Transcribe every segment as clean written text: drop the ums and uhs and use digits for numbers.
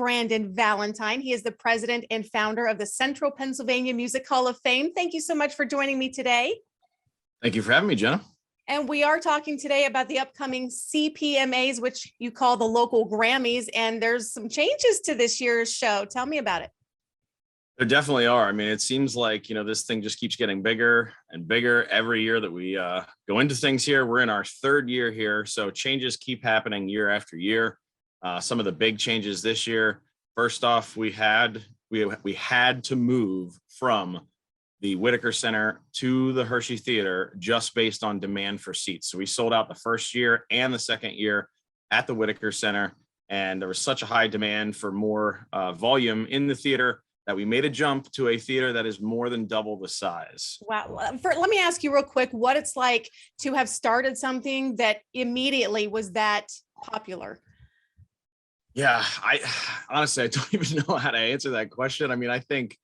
Brandon Valentine. He is the president and founder of the Central Pennsylvania Music Hall of Fame. Thank you so much for joining me today. Thank you for having me, Jenna. And we are talking today about the upcoming CPMAs, which you call the local Grammys. And there's some changes to this year's show. Tell me about it. There definitely are. I mean, it seems like, this thing just keeps getting bigger and bigger every year that we go into things here. We're in our third year here. So changes keep happening year after year. Some of the big changes this year. First off, we had to move from the Whitaker Center to the Hershey Theater just based on demand for seats. So we sold out the first year and the second year at the Whitaker Center. And there was such a high demand for more volume in the theater that we made a jump to a theater that is more than double the size. Wow. Let me ask you real quick what it's like to have started something that immediately was that popular. Yeah, I honestly don't even know how to answer that question. I mean, I think,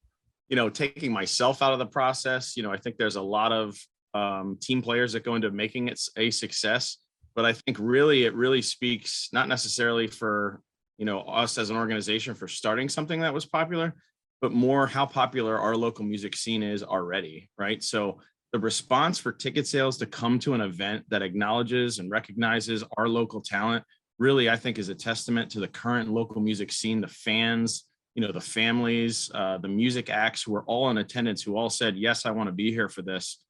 taking myself out of the process, I think there's a lot of team players that go into making it a success. But I think it really speaks not necessarily for, us as an organization for starting something that was popular, but more how popular our local music scene is already, right? So the response for ticket sales to come to an event that acknowledges and recognizes our local talent really, I think, is a testament to the current local music scene, the fans, the families, the music acts who are all in attendance, who all said, yes, I want to be here for this.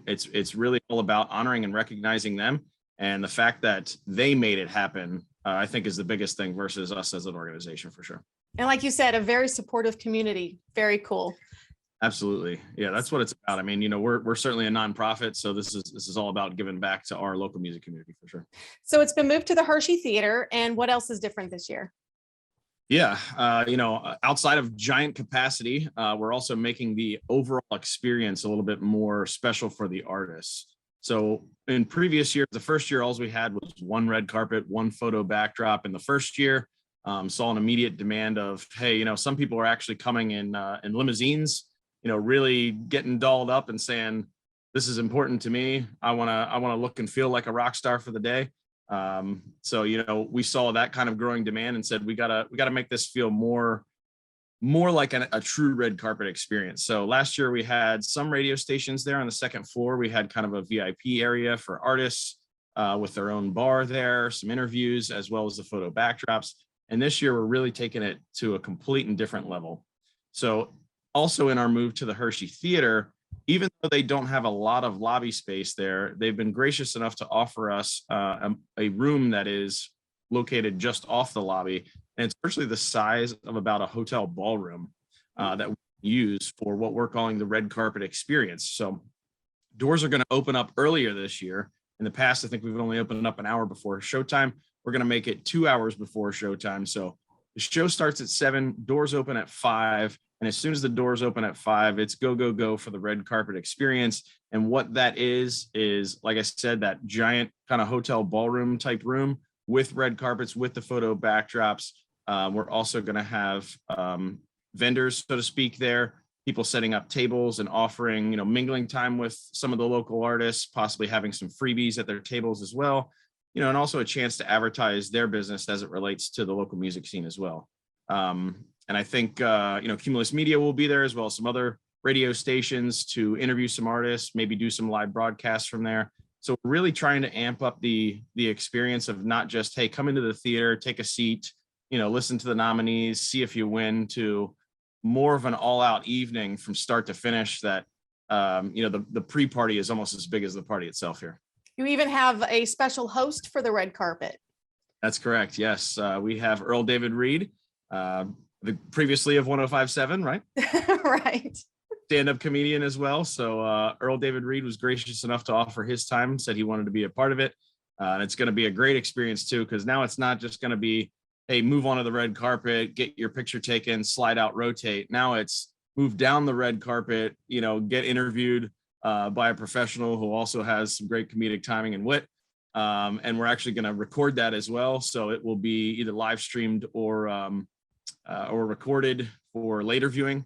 It's really all about honoring and recognizing them. And the fact that they made it happen, I think, is the biggest thing versus us as an organization, for sure. And like you said, a very supportive community. Very cool. Absolutely. Yeah, that's what it's about. I mean, we're certainly a nonprofit, so this is all about giving back to our local music community, for sure. So it's been moved to the Hershey Theater, and what else is different this year? Yeah, outside of giant capacity, we're also making the overall experience a little bit more special for the artists. So in previous years, the first year, all we had was one red carpet, one photo backdrop. In the first year, saw an immediate demand of, hey, some people are actually coming in limousines, really getting dolled up and saying, this is important to me. I want to look and feel like a rock star for the day. So, we saw that kind of growing demand and said, we gotta make this feel more like a true red carpet experience. So last year we had some radio stations there on the second floor. We had kind of a VIP area for artists with their own bar there, some interviews, as well as the photo backdrops. And this year we're really taking it to a complete and different level. So also in our move to the Hershey Theater, even though they don't have a lot of lobby space there, they've been gracious enough to offer us a room that is located just off the lobby. And it's virtually the size of about a hotel ballroom that we use for what we're calling the red carpet experience. So doors are going to open up earlier this year. In the past, I think we've only opened up an hour before showtime. We're going to make it 2 hours before showtime. So the show starts at 7, doors open at 5. And as soon as the doors open at 5, it's go, go, go for the red carpet experience. And what that is, like I said, that giant kind of hotel ballroom type room with red carpets, with the photo backdrops. We're also going to have vendors, so to speak, there, people setting up tables and offering, mingling time with some of the local artists, possibly having some freebies at their tables as well, and also a chance to advertise their business as it relates to the local music scene as well. And I think, Cumulus Media will be there, as well as some other radio stations to interview some artists, maybe do some live broadcasts from there. So we're really trying to amp up the experience of not just, hey, come into the theater, take a seat, listen to the nominees, see if you win, to more of an all-out evening from start to finish that, the pre-party is almost as big as the party itself here. You even have a special host for the red carpet. That's correct. Yes. We have Earl David Reed, previously of 105.7, right? Right. Stand-up comedian as well. So Earl David Reed was gracious enough to offer his time, said he wanted to be a part of it. And it's going to be a great experience too, because now it's not just going to be, hey, move onto the red carpet, get your picture taken, slide out, rotate. Now it's move down the red carpet, get interviewed by a professional who also has some great comedic timing and wit. And we're actually going to record that as well. So it will be either live streamed or recorded for later viewing.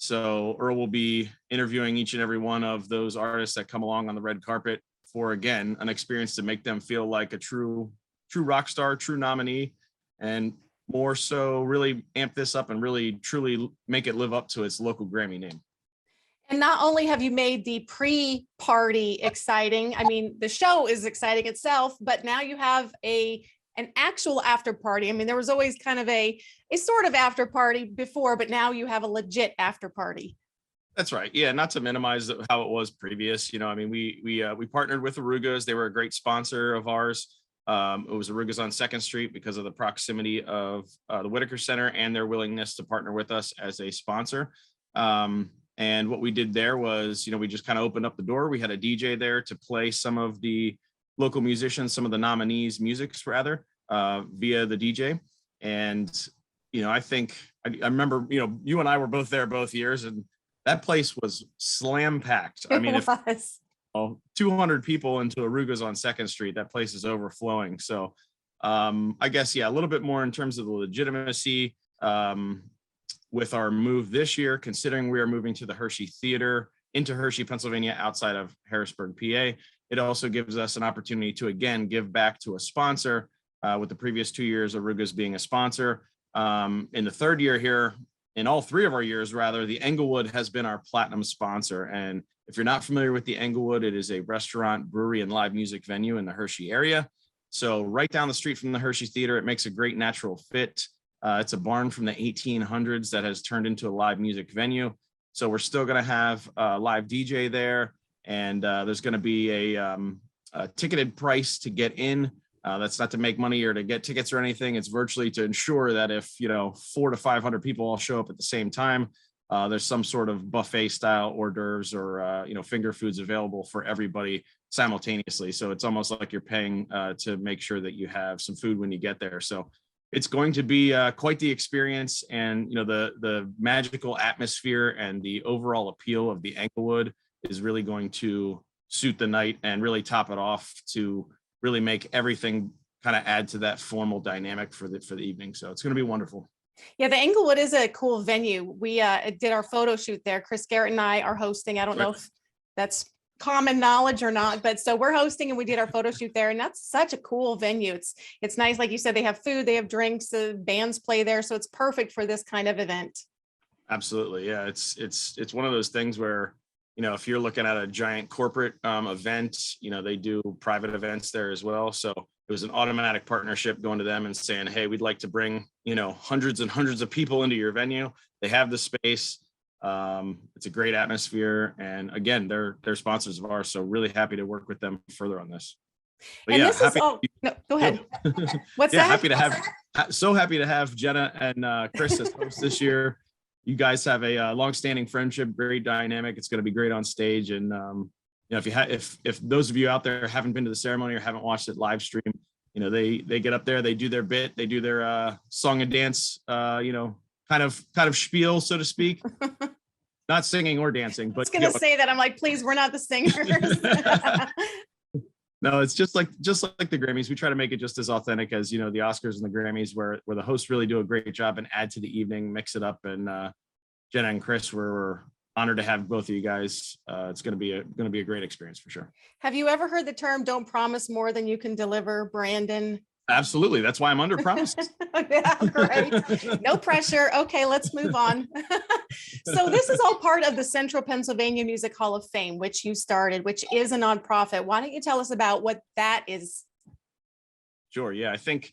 So Earl will be interviewing each and every one of those artists that come along on the red carpet for, again, an experience to make them feel like a true rock star, true nominee. And more so really amp this up and really truly make it live up to its local Grammy name. And not only have you made the pre-party exciting, I mean, the show is exciting itself, but now you have an actual after party. I mean, there was always kind of a sort of after party before, but now you have a legit after party. That's right. Yeah, not to minimize how it was previous. I mean, we partnered with Arugas. They were a great sponsor of ours. It was Arugas on 2nd Street because of the proximity of the Whitaker Center and their willingness to partner with us as a sponsor. And what we did there was, we just kind of opened up the door. We had a DJ there to play some of the local musicians, some of the nominees' musics rather, via the DJ. And, I think I remember, you and I were both there both years, and that place was slam packed. I mean, if 200 people into Arugas on 2nd Street, that place is overflowing. So I guess, a little bit more in terms of the legitimacy with our move this year, considering we are moving to the Hershey Theater into Hershey, Pennsylvania, outside of Harrisburg, PA. It also gives us an opportunity to, again, give back to a sponsor with the previous 2 years, Arugas being a sponsor. In the 3rd year here, in all 3 of our years, rather, the Englewood has been our platinum sponsor. And if you're not familiar with the Englewood, it is a restaurant, brewery, and live music venue in the Hershey area. So right down the street from the Hershey Theater, it makes a great natural fit. It's a barn from the 1800s that has turned into a live music venue. So we're still going to have a live DJ there. And there's going to be a ticketed price to get in. That's not to make money or to get tickets or anything. It's virtually to ensure that if 400 to 500 people all show up at the same time, there's some sort of buffet style hors d'oeuvres or finger foods available for everybody simultaneously. So it's almost like you're paying to make sure that you have some food when you get there. So it's going to be quite the experience, and the magical atmosphere and the overall appeal of the Englewood is really going to suit the night and really top it off to really make everything kind of add to that formal dynamic for the evening. So it's going to be wonderful. Yeah, the Englewood is a cool venue. We did our photo shoot there. Chris Garrett and I are hosting. I don't know if that's common knowledge or not, but so we're hosting and we did our photo shoot there, and that's such a cool venue. It's nice. Like you said, they have food, they have drinks, the bands play there. So it's perfect for this kind of event. Absolutely. Yeah. It's one of those things where, if you're looking at a giant corporate event, they do private events there as well. So it was an automatic partnership going to them and saying, hey, we'd like to bring, hundreds and hundreds of people into your venue. They have the space. It's a great atmosphere. And again, they're sponsors of ours. So really happy to work with them further on this. But and yeah, this is all, no, go ahead. What's that? So happy to have Jenna and Chris as hosts this year. You guys have a long-standing friendship, great dynamic. It's going to be great on stage. And if those of you out there haven't been to the ceremony or haven't watched it live stream, they get up there, they do their bit, they do their song and dance, kind of spiel, so to speak. Not singing or dancing, but I was going to say that. I'm like, please, we're not the singers. No, it's just like the Grammys. We try to make it just as authentic as, the Oscars and the Grammys, where the hosts really do a great job and add to the evening, mix it up. And Jenna and Chris, we're honored to have both of you guys. It's going to be a great experience for sure. Have you ever heard the term "don't promise more than you can deliver," Brandon? Absolutely. That's why I'm under promises. Yeah, right. No pressure. Okay, let's move on. So this is all part of the Central Pennsylvania Music Hall of Fame, which you started, which is a nonprofit. Why don't you tell us about what that is? Sure. Yeah, I think,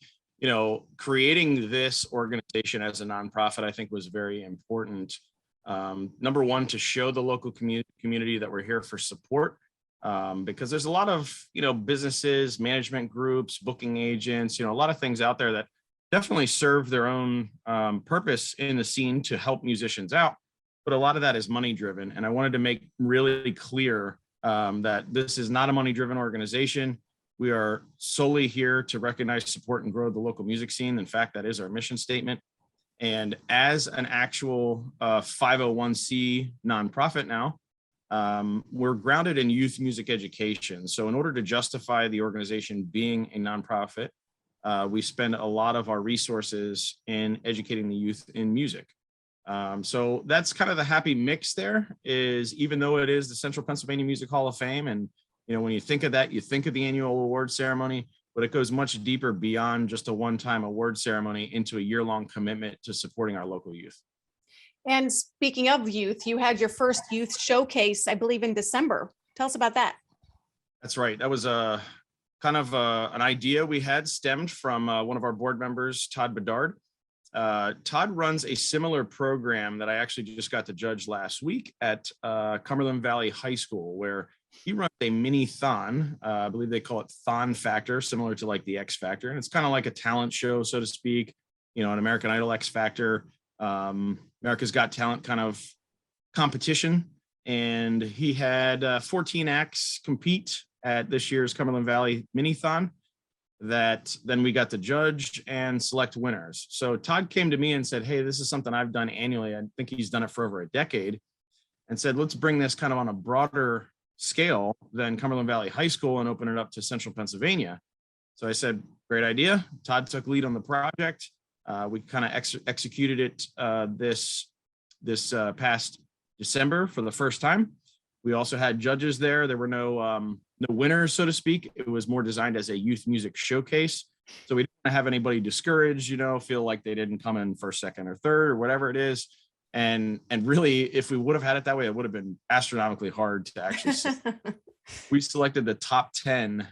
creating this organization as a nonprofit, I think was very important. Number one, to show the local community that we're here for support. Because there's a lot of, businesses, management groups, booking agents, a lot of things out there that definitely serve their own purpose in the scene to help musicians out. But a lot of that is money driven. And I wanted to make really clear that this is not a money driven organization. We are solely here to recognize, support, and grow the local music scene. In fact, that is our mission statement. And as an actual 501c nonprofit now, we're grounded in youth music education. So in order to justify the organization being a nonprofit, we spend a lot of our resources in educating the youth in music. So that's kind of the happy mix there, is even though it is the Central Pennsylvania Music Hall of Fame, and when you think of that, you think of the annual award ceremony, but it goes much deeper beyond just a one-time award ceremony into a year-long commitment to supporting our local youth. And speaking of youth, you had your first youth showcase, I believe, in December. Tell us about that. That's right. That was a kind of an idea we had stemmed from one of our board members, Todd Bedard. Todd runs a similar program that I actually just got to judge last week at Cumberland Valley High School, where he runs a mini thon. I believe they call it Thon Factor, similar to like the X Factor. And it's kind of like a talent show, so to speak, you know, an American Idol X Factor, America's Got Talent kind of competition. And he had 14 acts compete at this year's Cumberland Valley Mini-Thon that then we got to judge and select winners. So Todd came to me and said, hey, this is something I've done annually. I think he's done it for over a decade, and said, let's bring this kind of on a broader scale than Cumberland Valley High School and open it up to Central Pennsylvania. So I said, great idea. Todd took lead on the project. We kind of executed it this past December for the first time. We also had judges there. There were no winners, so to speak. It was more designed as a youth music showcase. So we didn't have anybody discouraged, you know, feel like they didn't come in first, second, or third, or whatever it is. And really, if we would have had it that way, it would have been astronomically hard to actually see. We selected the top 10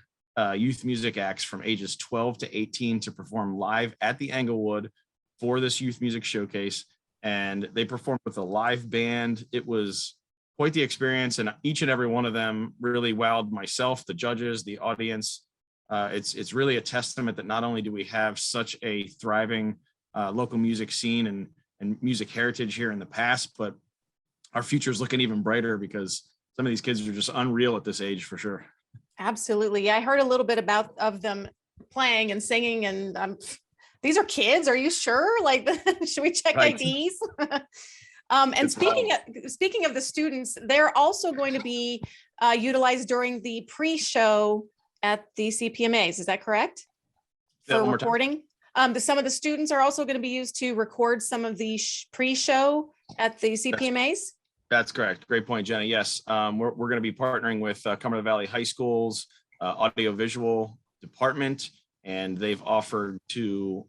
youth music acts from ages 12 to 18 to perform live at the Englewood for this youth music showcase. And they performed with a live band. It was quite the experience, and each and every one of them really wowed myself, the judges, the audience. It's really a testament that not only do we have such a thriving local music scene and music heritage here in the past, but our future is looking even brighter because some of these kids are just unreal at this age, for sure. Absolutely. Yeah, I heard a little bit of them playing and singing, and these are kids. Are you sure? Like, should we check Right. IDs? And speaking of the students, they're also going to be utilized during the pre-show at the CPMAs. Is that correct? Yeah, For one more time. recording. Some of the students are also going to be used to record some of the pre-show at the CPMAs. That's correct. Great point, Jenna. Yes, we're going to be partnering with Cumberland Valley High School's audiovisual department, and they've offered to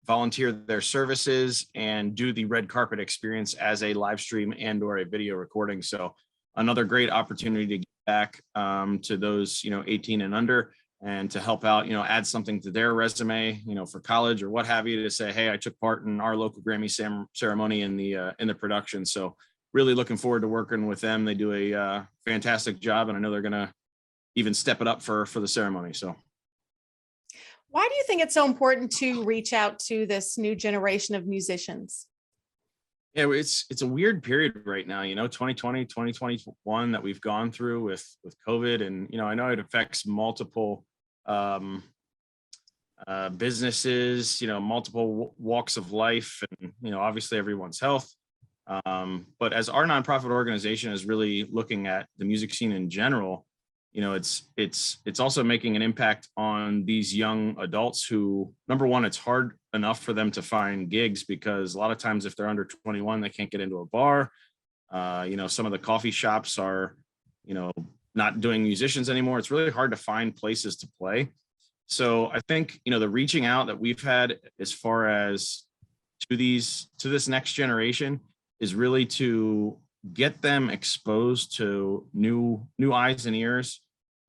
volunteer their services and do the red carpet experience as a live stream and or a video recording. So another great opportunity to get back to those, 18 and under, and to help out, add something to their resume, for college or what have you, to say, hey, I took part in our local Grammy ceremony in the production. So really looking forward to working with them. They do a fantastic job, and I know they're going to even step it up for the ceremony. So why do you think it's so important to reach out to this new generation of musicians? Yeah, it's a weird period right now, 2020, 2021 that we've gone through with COVID. And, I know it affects multiple businesses, multiple walks of life, and, obviously everyone's health. But as our nonprofit organization is really looking at the music scene in general, it's also making an impact on these young adults who, number one, it's hard enough for them to find gigs because a lot of times if they're under 21, they can't get into a bar. Some of the coffee shops are, not doing musicians anymore. It's really hard to find places to play. So I think, the reaching out that we've had as far as to this next generation is really to get them exposed to new eyes and ears,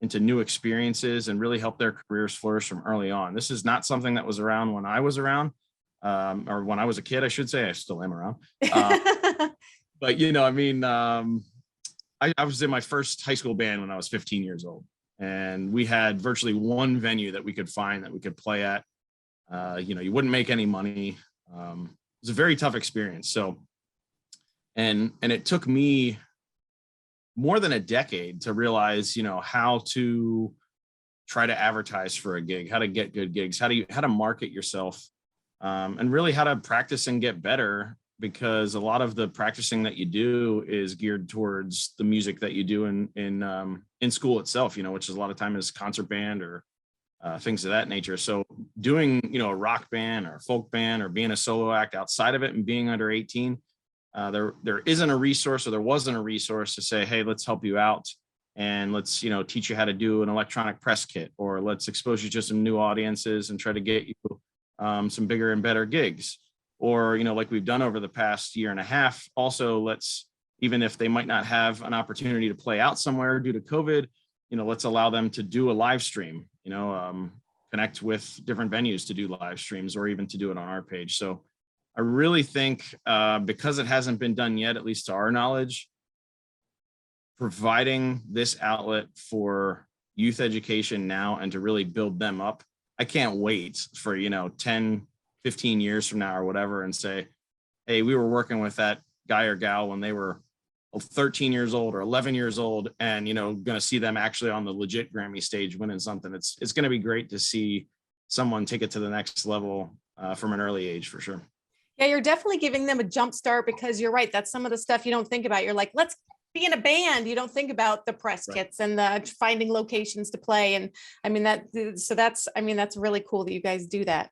into new experiences, and really help their careers flourish from early on. This is not something that was around when I was around, or when I was a kid, I should say. I still am around. But, I was in my first high school band when I was 15 years old, and we had virtually one venue that we could find that we could play at. You wouldn't make any money. It was a very tough experience. So, and it took me more than a decade to realize, how to try to advertise for a gig, how to get good gigs, how to market yourself, and really how to practice and get better, because a lot of the practicing that you do is geared towards the music that you do in school itself, which is a lot of time is concert band or things of that nature. So doing, a rock band or folk band or being a solo act outside of it and being under 18, there isn't a resource, or there wasn't a resource to say, hey, let's help you out and let's, teach you how to do an electronic press kit, or let's expose you to some new audiences and try to get you some bigger and better gigs. Or, like we've done over the past year and a half, also let's, even if they might not have an opportunity to play out somewhere due to COVID, let's allow them to do a live stream, connect with different venues to do live streams, or even to do it on our page. So I really think because it hasn't been done yet, at least to our knowledge, providing this outlet for youth education now and to really build them up. I can't wait for, 10, 15 years from now or whatever, and say, hey, we were working with that guy or gal when they were 13 years old or 11 years old, and, going to see them actually on the legit Grammy stage winning something. It's going to be great to see someone take it to the next level from an early age, for sure. Yeah, you're definitely giving them a jump start, because you're right. That's some of the stuff you don't think about. You're like, let's be in a band. You don't think about the press kits and the finding locations to play. And I mean, that's really cool that you guys do that.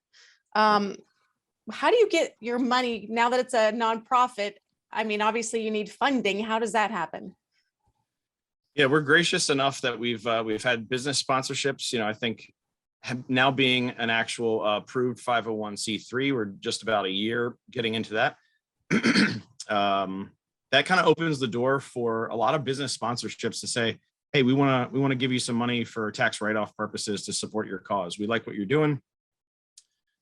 How do you get your money now that it's a nonprofit? I mean, obviously you need funding. How does that happen? Yeah, we're gracious enough that we've had business sponsorships. I think now being an actual approved 501c3, we're just about a year getting into that. That kind of opens the door for a lot of business sponsorships to say, hey, we want to give you some money for tax write-off purposes to support your cause. We like what you're doing.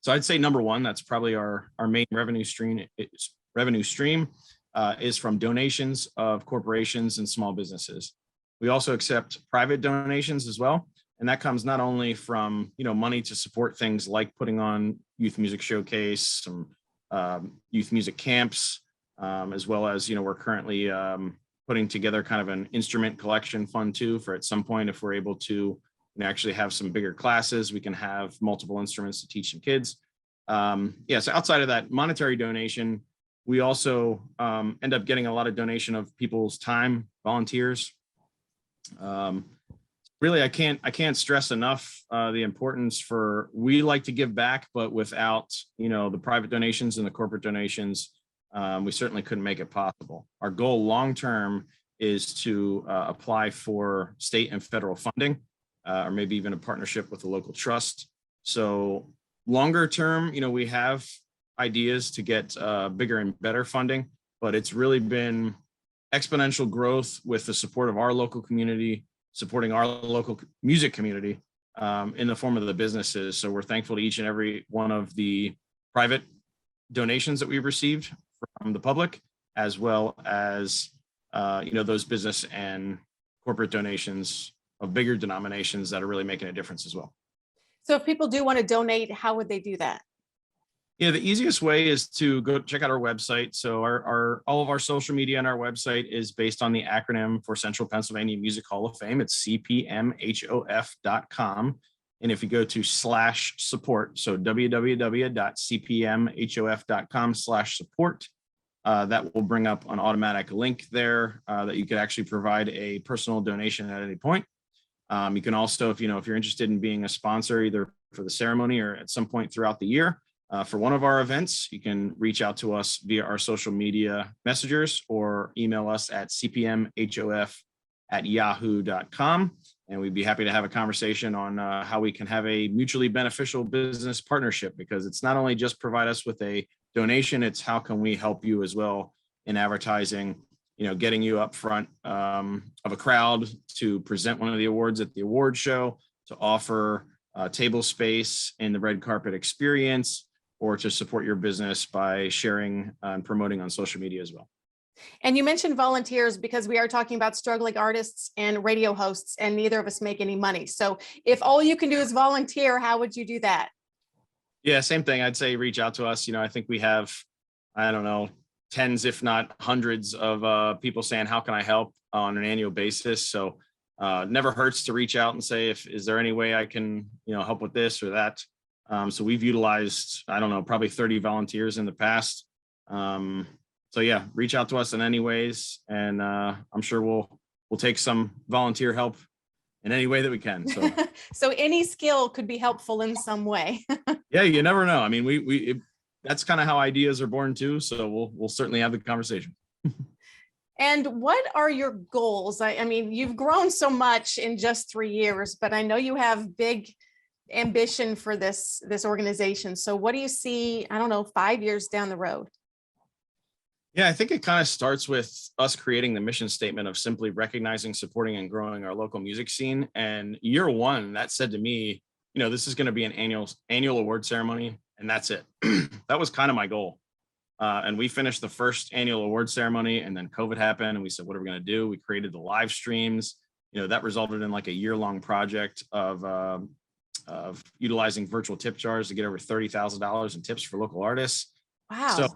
So I'd say number one, that's probably our main revenue stream is from donations of corporations and small businesses. We also accept private donations as well. And that comes not only from, money to support things like putting on youth music showcase, some youth music camps, as well as, we're currently putting together kind of an instrument collection fund too, for at some point, if we're able to actually have some bigger classes, we can have multiple instruments to teach some kids. So outside of that monetary donation, we also end up getting a lot of donation of people's time, volunteers. Really, I can't stress enough the importance for, we like to give back, but without, the private donations and the corporate donations, we certainly couldn't make it possible. Our goal long-term is to apply for state and federal funding, or maybe even a partnership with a local trust. So longer term, we have ideas to get bigger and better funding, but it's really been exponential growth with the support of our local community, supporting our local music community in the form of the businesses. So we're thankful to each and every one of the private donations that we've received from the public, as well as those business and corporate donations of bigger denominations that are really making a difference as well. So if people do want to donate, how would they do that? Yeah, the easiest way is to go check out our website. So all of our social media on our website is based on the acronym for Central Pennsylvania Music Hall of Fame. It's CPMHOF.com. And if you go to /support, so www.cpmhof.com/support, that will bring up an automatic link there that you could actually provide a personal donation at any point. You can also, if you're interested in being a sponsor, either for the ceremony or at some point throughout the year, for one of our events, you can reach out to us via our social media messengers or email us at cpmhof@yahoo.com. And we'd be happy to have a conversation on how we can have a mutually beneficial business partnership, because it's not only just provide us with a donation, it's how can we help you as well in advertising, getting you up front of a crowd to present one of the awards at the award show, to offer table space in the red carpet experience, or to support your business by sharing and promoting on social media as well. And you mentioned volunteers, because we are talking about struggling artists and radio hosts, and neither of us make any money. So if all you can do is volunteer, how would you do that? Yeah, same thing. I'd say reach out to us. I think we have, I don't know, tens, if not hundreds of people saying, how can I help on an annual basis? So never hurts to reach out and say, is there any way I can, help with this or that? So we've utilized, I don't know, probably 30 volunteers in the past. So yeah, reach out to us in any ways, and I'm sure we'll take some volunteer help in any way that we can. So, so any skill could be helpful in some way. Yeah, you never know. I mean, that's kind of how ideas are born too. So we'll certainly have the conversation. And what are your goals? I mean, you've grown so much in just 3 years, but I know you have big ambition for this organization. So what do you see, I don't know, 5 years down the road? Yeah, I think it kind of starts with us creating the mission statement of simply recognizing, supporting, and growing our local music scene. And year one, that said to me, this is going to be an annual award ceremony, and that's it. That was kind of my goal. And we finished the first annual award ceremony, and then COVID happened, and we said, what are we going to do? We created the live streams. That resulted in like a year-long project of utilizing virtual tip jars to get over $30,000 in tips for local artists. So, Wow.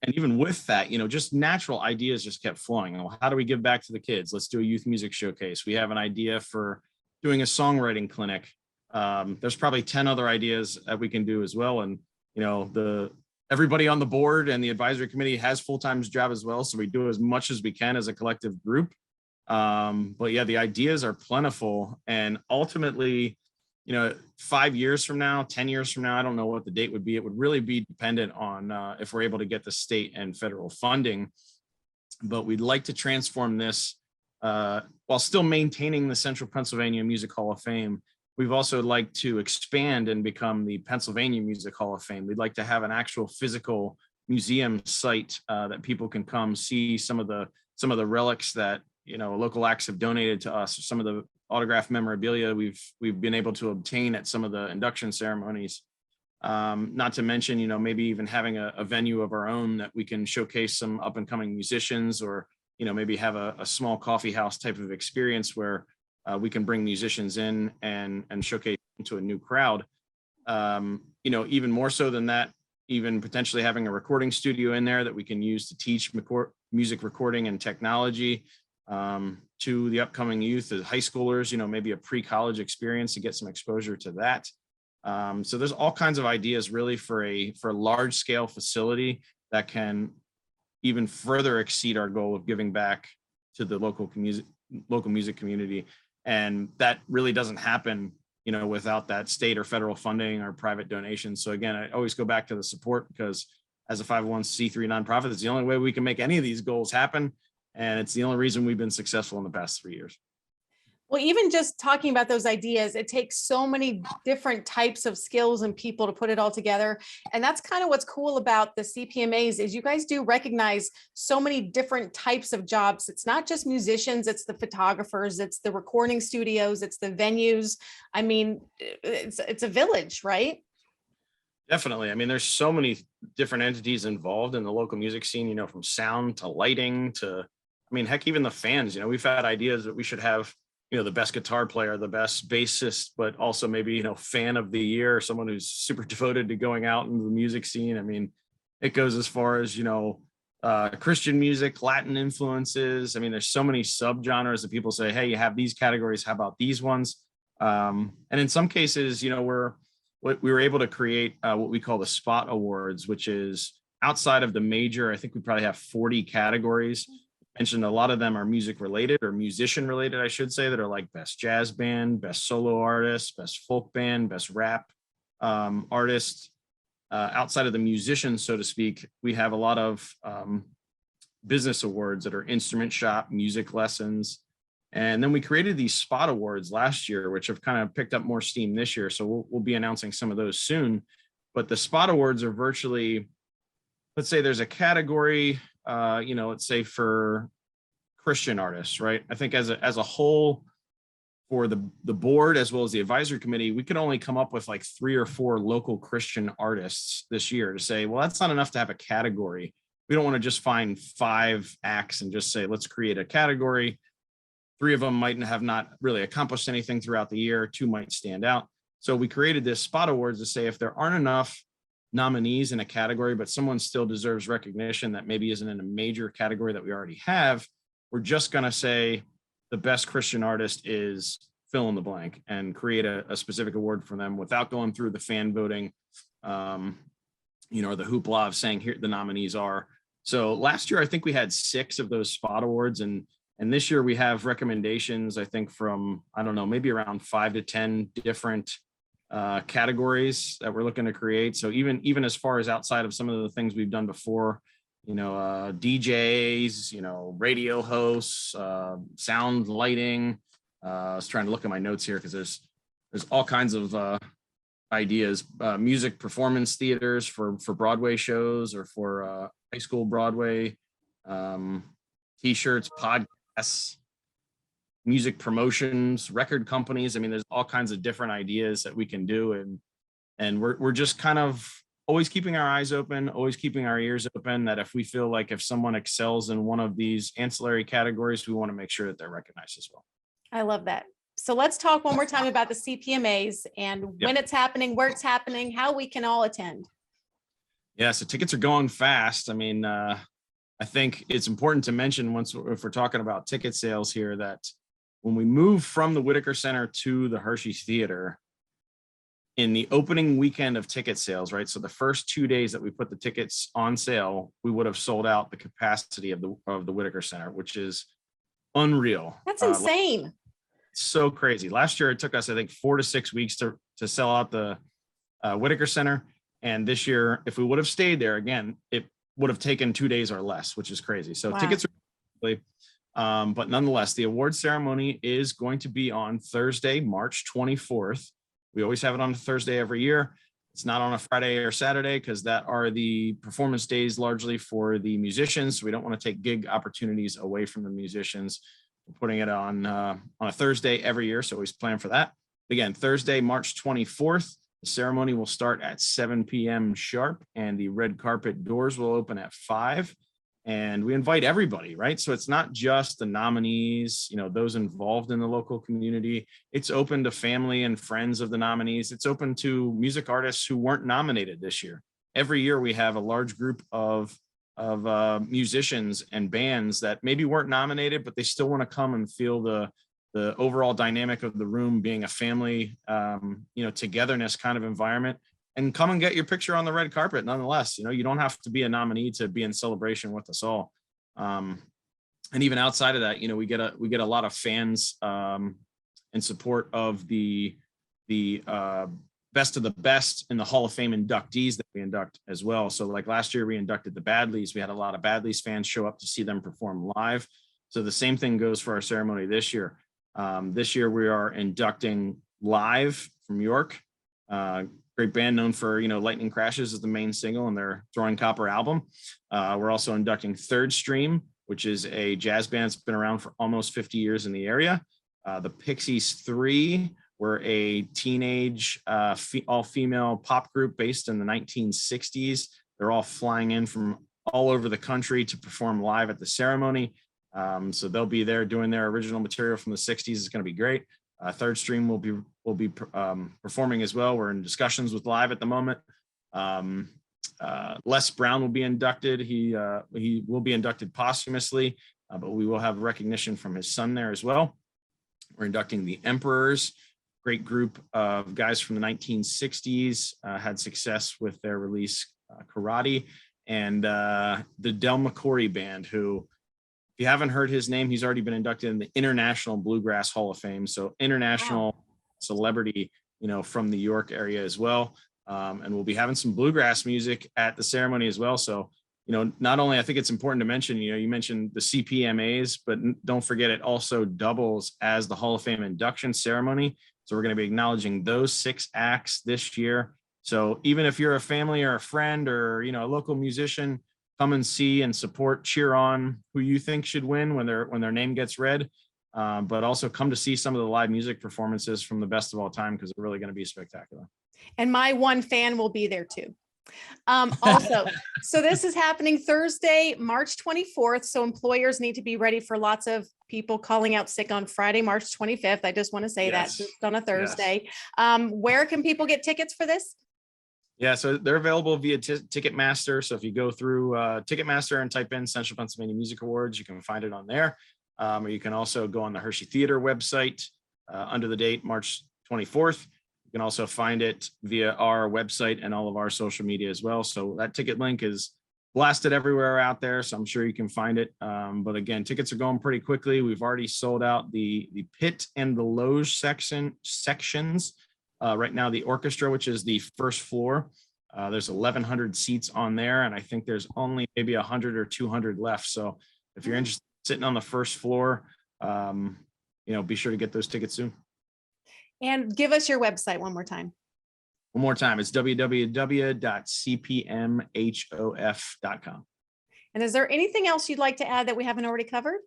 and even with that, just natural ideas just kept flowing. Well, how do we give back to the kids? Let's do a youth music showcase. We have an idea for doing a songwriting clinic. There's probably 10 other ideas that we can do as well. And, everybody on the board and the advisory committee has full-time job as well. So we do as much as we can as a collective group. But yeah, the ideas are plentiful. And ultimately, 5 years from now, 10 years from now, I don't know what the date would be. It would really be dependent on if we're able to get the state and federal funding. But we'd like to transform this while still maintaining the Central Pennsylvania Music Hall of Fame. We've also like to expand and become the Pennsylvania Music Hall of Fame. We'd like to have an actual physical museum site that people can come see some of the relics that local acts have donated to us, some of the autographed memorabilia we've been able to obtain at some of the induction ceremonies. Not to mention, maybe even having a venue of our own that we can showcase some up and coming musicians, or maybe have a small coffee house type of experience where we can bring musicians in and showcase them to a new crowd. Even more so than that, even potentially having a recording studio in there that we can use to teach music recording and technology to the upcoming youth, the high schoolers, maybe a pre-college experience to get some exposure to that. So there's all kinds of ideas really for a large scale facility that can even further exceed our goal of giving back to the local music community. And that really doesn't happen, without that state or federal funding or private donations. So again, I always go back to the support, because as a 501c3 nonprofit, it's the only way we can make any of these goals happen. And it's the only reason we've been successful in the past 3 years. Well, even just talking about those ideas, it takes so many different types of skills and people to put it all together. And that's kind of what's cool about the CPMAs is you guys do recognize so many different types of jobs. It's not just musicians, it's the photographers, it's the recording studios, it's the venues. I mean, it's a village, right? Definitely. I mean, there's so many different entities involved in the local music scene, from sound to lighting to, heck, even the fans. We've had ideas that we should have the best guitar player, the best bassist, but also maybe, fan of the year, someone who's super devoted to going out into the music scene. It goes as far as, Christian music, Latin influences. There's so many subgenres that people say, hey, you have these categories. How about these ones? And in some cases, we were able to create what we call the Spot Awards, which is outside of the major. I think we probably have 40 categories. Mentioned a lot of them are music related or musician related, I should say, that are like best jazz band, best solo artist, best folk band, best rap artist. Outside of the musicians, so to speak, we have a lot of business awards that are instrument shop, music lessons. And then we created these Spot Awards last year, which have kind of picked up more steam this year. So we'll be announcing some of those soon. But the Spot Awards are virtually, let's say there's a category, let's say for Christian artists, right? I think as a whole, for the board as well as the advisory committee, we could only come up with like 3 or 4 local Christian artists this year to say, well, that's not enough to have a category. We don't want to just find 5 acts and just say, let's create a category. 3 of them might have not really accomplished anything throughout the year. 2 might stand out. So we created this Spot Awards to say if there aren't enough nominees in a category, but someone still deserves recognition that maybe isn't in a major category that we already have, we're just going to say the best Christian artist is fill in the blank and create a specific award for them without going through the fan voting, or the hoopla of saying here the nominees are. So last year, I think we had 6 of those Spot Awards, and this year we have recommendations, I think from, I don't know, maybe around 5 to 10 different categories that we're looking to create. So even as far as outside of some of the things we've done before, DJs, radio hosts, sound lighting. I was trying to look at my notes here because there's all kinds of ideas, music performance theaters for Broadway shows or for high school Broadway, t-shirts, podcasts, music promotions, record companies. I mean, there's all kinds of different ideas that we can do. And we're just kind of always keeping our eyes open, always keeping our ears open, that if we feel like if someone excels in one of these ancillary categories, we want to make sure that they're recognized as well. I love that. So let's talk one more time about the CPMAs and when it's happening, where it's happening, how we can all attend. Yeah, so tickets are going fast. I mean, I think it's important to mention if we're talking about ticket sales here, that when we move from the Whitaker Center to the Hershey Theater, in the opening weekend of ticket sales, right? So the first 2 days that we put the tickets on sale, we would have sold out the capacity of the Whitaker Center, which is unreal. That's insane. So crazy. Last year, it took us, I think, 4 to 6 weeks to sell out the Whitaker Center. And this year, if we would have stayed there, again, it would have taken 2 days or less, which is crazy. So tickets are, but nonetheless, the award ceremony is going to be on Thursday, March 24th. We always have it on a Thursday every year. It's not on a Friday or Saturday because that are the performance days largely for the musicians. So we don't want to take gig opportunities away from the musicians. We're putting it on a Thursday every year, so always plan for that. Again, Thursday, March 24th. The ceremony will start at 7 p.m. sharp, and the red carpet doors will open at 5. And we invite everybody, right? So it's not just the nominees, those involved in the local community. It's open to family and friends of the nominees. It's open to music artists who weren't nominated this year. Every year we have a large group of musicians and bands that maybe weren't nominated, but they still want to come and feel the overall dynamic of the room being a family, togetherness kind of environment. And come and get your picture on the red carpet. Nonetheless, you don't have to be a nominee to be in celebration with us all. And even outside of that, we get a lot of fans in support of the best of the best in the Hall of Fame inductees that we induct as well. So like last year, we inducted the Badleys. We had a lot of Badleys fans show up to see them perform live. So the same thing goes for our ceremony this year. This year, we are inducting live from York. Great band known for, Lightning Crashes is the main single and their Throwing Copper album. We're also inducting Third Stream, which is a jazz band that's been around for almost 50 years in the area. The Pixies 3 were a teenage all-female pop group based in the 1960s. They're all flying in from all over the country to perform live at the ceremony. So they'll be there doing their original material from the 60s. It's going to be great. Third Stream will be performing as well. We're in discussions with Live at the moment. Les Brown will be inducted. He will be inducted posthumously, but we will have recognition from his son there as well. We're inducting the Emperors, great group of guys from the 1960s, had success with their release Karate, and the Del McCoury Band, who, if you haven't heard his name, he's already been inducted in the International Bluegrass Hall of Fame. So international celebrity, from the York area as well. And we'll be having some bluegrass music at the ceremony as well. So, not only, I think it's important to mention, you mentioned the CPMAs, but don't forget it also doubles as the Hall of Fame induction ceremony. So we're going to be acknowledging those 6 acts this year. So even if you're a family or a friend or, a local musician, come and see and support, cheer on who you think should win when their name gets read, but also come to see some of the live music performances from the best of all time, because they're really going to be spectacular. And my one fan will be there too. Also, so this is happening Thursday, March 24th. So employers need to be ready for lots of people calling out sick on Friday, March 25th. I just want to say that it's on a Thursday. Yes. Where can people get tickets for this? Yeah, so they're available via Ticketmaster. So if you go through Ticketmaster and type in Central Pennsylvania Music Awards, you can find it on there. Or you can also go on the Hershey Theater website under the date March 24th. You can also find it via our website and all of our social media as well. So that ticket link is blasted everywhere out there, so I'm sure you can find it. But again, tickets are going pretty quickly. We've already sold out the pit and the loge sections. Right now, the orchestra, which is the first floor, There's 1,100 seats on there, and I think there's only maybe 100 or 200 left. So if you're interested in sitting on the first floor, be sure to get those tickets soon. And give us your website one more time. One more time, it's www.cpmhof.com. And is there anything else you'd like to add that we haven't already covered?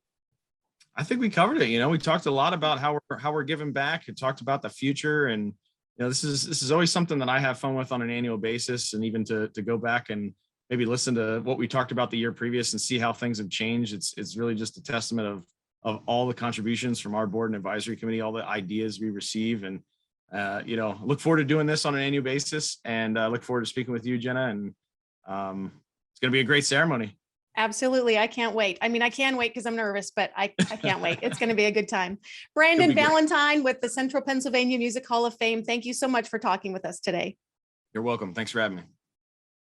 I think we covered it. We talked a lot about how we're giving back. We talked about the future, and this is always something that I have fun with on an annual basis, and even to go back and maybe listen to what we talked about the year previous and see how things have changed. It's really just a testament of all the contributions from our board and advisory committee, all the ideas we receive, and look forward to doing this on an annual basis, and look forward to speaking with you, Jenna, and it's going to be a great ceremony. Absolutely. I can't wait. I mean, I can wait because I'm nervous, but I can't wait. It's going to be a good time. Brandon Valentine with the Central Pennsylvania Music Hall of Fame. Thank you so much for talking with us today. You're welcome. Thanks for having me.